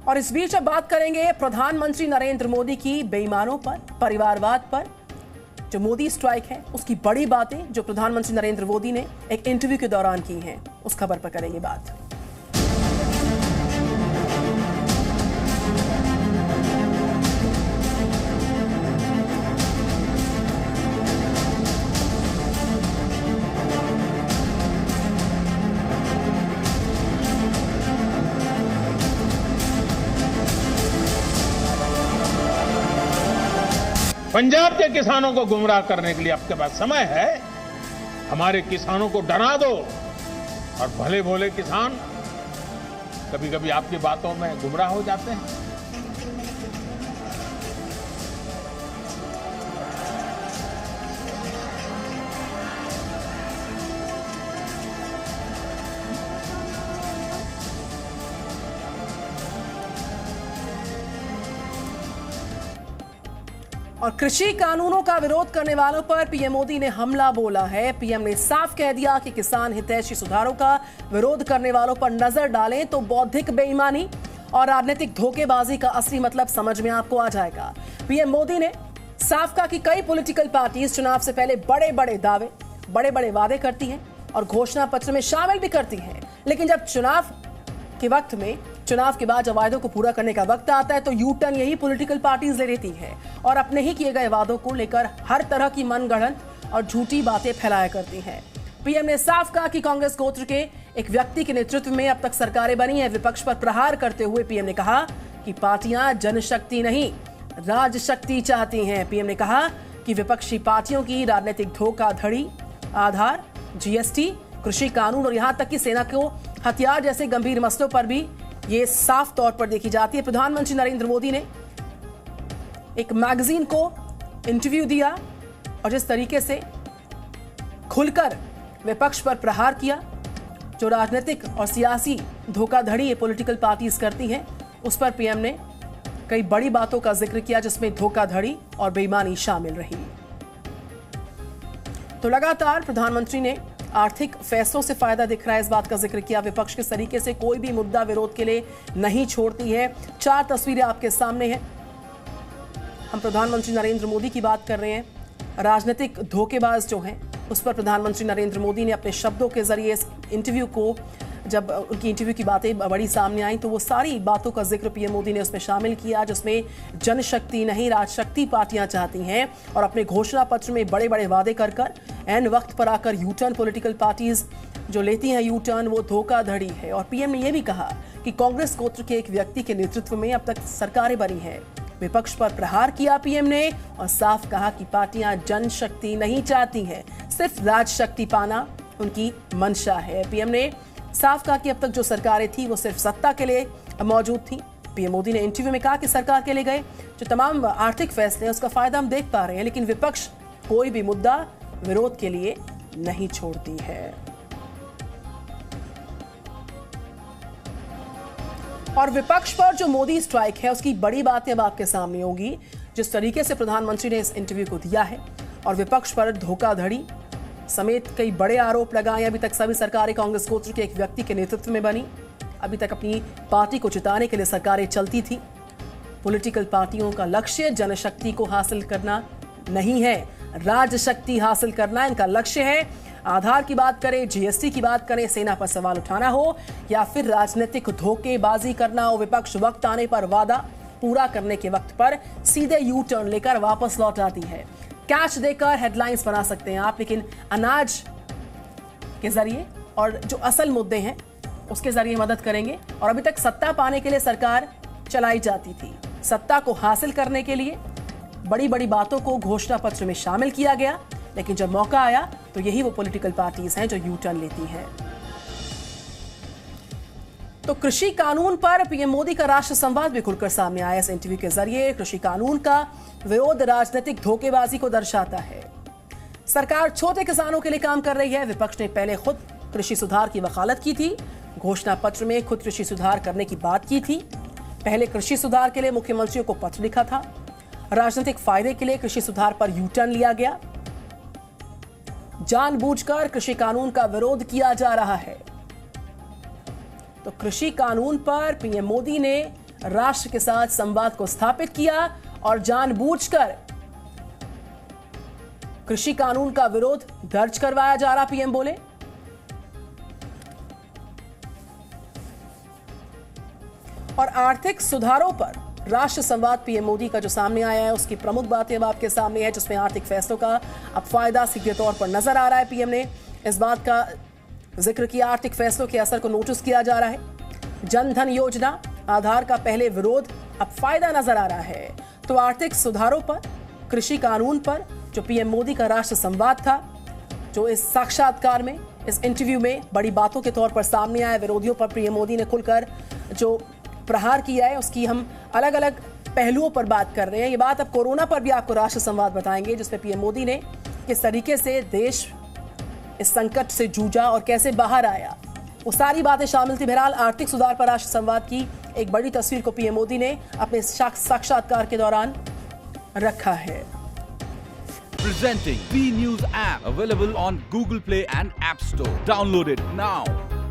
और इस बीच अब बात करेंगे प्रधानमंत्री नरेंद्र मोदी की बेईमानों पर, परिवारवाद पर। जो मोदी स्ट्राइक है उसकी बड़ी बातें जो प्रधानमंत्री नरेंद्र मोदी ने एक इंटरव्यू के दौरान की हैं, उस खबर पर करेंगे बात। पंजाब के किसानों को गुमराह करने के लिए आपके पास समय है। हमारे किसानों को डरा दो और भले भोले किसान कभी कभी आपकी बातों में गुमराह हो जाते हैं। और कृषि कानूनों का विरोध करने वालों पर पीएम मोदी ने हमला बोला है। पीएम ने साफ कह दिया कि किसान हितैषी सुधारों का विरोध करने वालों पर नजर डालें तो बौद्धिक बेईमानी और राजनीतिक धोखेबाजी का असली मतलब समझ में आपको आ जाएगा। पीएम मोदी ने साफ कहा कि कई पॉलिटिकल पार्टीज चुनाव से पहले बड़े बड़े दावे, बड़े बड़े वादे करती हैं और घोषणा पत्र में शामिल भी करती हैं, लेकिन जब चुनाव के बाद जब वायदों को पूरा करने का वक्त आता है तो यू टर्न यही पॉलिटिकल पार्टीज ले लेती है और अपने ही किए गए वादों को लेकर हर तरह की मनगढ़ंत और झूठी बातें फैलाया करती हैं। पीएम ने साफ कहा कि कांग्रेस गोत्र के एक व्यक्ति के नेतृत्व में अब तक सरकारें बनी है। विपक्ष पर प्रहार करते हुए पीएम ने कहा कि पार्टियां जनशक्ति नहीं, राजशक्ति चाहती हैं। पीएम ने कहा कि विपक्षी पार्टियों की राजनीतिक धोखाधड़ी, आधार, जीएसटी, कृषि कानून और यहां तक कि सेना को हथियार जैसे गंभीर मसलों पर भी ये साफ तौर पर देखी जाती है। प्रधानमंत्री नरेंद्र मोदी ने एक मैगजीन को इंटरव्यू दिया और जिस तरीके से खुलकर विपक्ष पर प्रहार किया, जो राजनीतिक और सियासी धोखाधड़ी ये पॉलिटिकल पार्टीज करती हैं, उस पर पीएम ने कई बड़ी बातों का जिक्र किया जिसमें धोखाधड़ी और बेईमानी शामिल रही। तो लगातार प्रधानमंत्री ने आर्थिक फैसलों से फायदा दिख रहा है, इस बात का जिक्र किया। विपक्ष किस तरीके से कोई भी मुद्दा विरोध के लिए नहीं छोड़ती है। 4 तस्वीरें आपके सामने हैं। हम प्रधानमंत्री नरेंद्र मोदी की बात कर रहे हैं। राजनीतिक धोखेबाज जो हैं उस पर प्रधानमंत्री नरेंद्र मोदी ने अपने शब्दों के जरिए इस इंटरव्यू को, जब उनकी इंटरव्यू की बातें बड़ी सामने आई तो वो सारी बातों का जिक्र पीएम मोदी ने उसमें शामिल किया, जिसमें जनशक्ति नहीं राजशक्ति पार्टियां चाहती हैं और अपने घोषणा पत्र में बड़े बड़े वादे कर एन वक्त पर आकर यू टर्न पॉलिटिकल पार्टीज जो लेती हैं यू टर्न, वो धोखाधड़ी है। और पीएम ने यह भी कहा कि कांग्रेस गोत्र के एक व्यक्ति के नेतृत्व में अब तक सरकारें बनी हैं। विपक्ष पर प्रहार किया पीएम ने और साफ कहा कि पार्टियां जनशक्ति नहीं चाहती हैं, सिर्फ राजशक्ति पाना उनकी मंशा है। पीएम ने साफ कहा कि अब तक जो सरकारें थी वो सिर्फ सत्ता के लिए मौजूद थी। पीएम मोदी ने इंटरव्यू में कहा कि सरकार के लिए गए जो तमाम आर्थिक फैसले हैं उसका फायदा हम देख पा रहे हैं, लेकिन विपक्ष कोई भी मुद्दा विरोध के लिए नहीं छोड़ती है। और विपक्ष पर जो मोदी स्ट्राइक है उसकी बड़ी बातें अब आपके सामने होगी। जिस तरीके से प्रधानमंत्री ने इस इंटरव्यू को दिया है और विपक्ष पर धोखाधड़ी समेत कई बड़े आरोप लगाए। अभी तक सभी सरकारें कांग्रेस गोत्र के एक व्यक्ति के नेतृत्व में बनी। अभी तक अपनी पार्टी को जिताने के लिए सरकारें चलती थी। पॉलिटिकल पार्टियों का लक्ष्य जनशक्ति को हासिल करना नहीं है, राजशक्ति हासिल करना इनका लक्ष्य है। आधार की बात करें, जीएसटी की बात करें, सेना पर सवाल उठाना हो या फिर राजनीतिक धोखेबाजी करना हो, विपक्ष वक्त आने पर वादा पूरा करने के वक्त पर सीधे यू टर्न लेकर वापस लौट आती है। कैश देकर हेडलाइंस बना सकते हैं आप, लेकिन अनाज के जरिए और जो असल मुद्दे हैं उसके जरिए मदद करेंगे। और अभी तक सत्ता पाने के लिए सरकार चलाई जाती थी। सत्ता को हासिल करने के लिए बड़ी बड़ी बातों को घोषणा पत्र में शामिल किया गया, लेकिन जब मौका आया तो यही वो पॉलिटिकल पार्टीज हैं जो यू टर्न लेती हैं। तो कृषि कानून पर पीएम मोदी का राष्ट्र संवाद भी खुलकर सामने आया। इस इंटरव्यू के जरिए कृषि कानून का विरोध राजनीतिक धोखेबाजी को दर्शाता है। सरकार छोटे किसानों के लिए काम कर रही है। विपक्ष ने पहले खुद कृषि सुधार की वकालत की थी, घोषणा पत्र में खुद कृषि सुधार करने की बात की थी। पहले कृषि सुधार के लिए मुख्यमंत्रियों को पत्र लिखा था। राजनीतिक फायदे के लिए कृषि सुधार पर यू टर्न लिया गया। जानबूझकर कृषि कानून का विरोध किया जा रहा है। तो कृषि कानून पर पीएम मोदी ने राष्ट्र के साथ संवाद को स्थापित किया और जानबूझकर कृषि कानून का विरोध दर्ज करवाया जा रहा, पीएम बोले। और आर्थिक सुधारों पर राष्ट्र संवाद पीएम मोदी का जो सामने आया है, उसकी प्रमुख बातें अब आपके सामने है, जिसमें आर्थिक फैसलों का अब फायदा सीधे तौर पर नजर आ रहा है। पीएम ने इस बात का जिक्र किया, आर्थिक फैसलों के असर को नोटिस किया जा रहा है। जन धन योजना, आधार का पहले विरोध, अब फायदा नजर आ रहा है। तो आर्थिक सुधारों पर, कृषि कानून पर जो पीएम मोदी का राष्ट्र संवाद था, जो इस साक्षात्कार में, इस इंटरव्यू में बड़ी बातों के तौर पर सामने आया, विरोधियों पर पीएम मोदी ने खुलकर जो प्रहार किया है, उसकी हम अलग अलग पहलुओं पर बात कर रहे हैं। ये बात अब कोरोना पर भी आपको राष्ट्र संवाद बताएंगे, जिसमें पीएम मोदी ने किस तरीके से देश इस संकट से जूझा और कैसे बाहर आया, वो सारी बातें शामिल थी। बहरहाल आर्थिक सुधार पर राष्ट्र संवाद की एक बड़ी तस्वीर को पीएम मोदी ने अपने साक्षात्कार के दौरान रखा है। Presenting B News app available on Google Play and App Store. Download it now.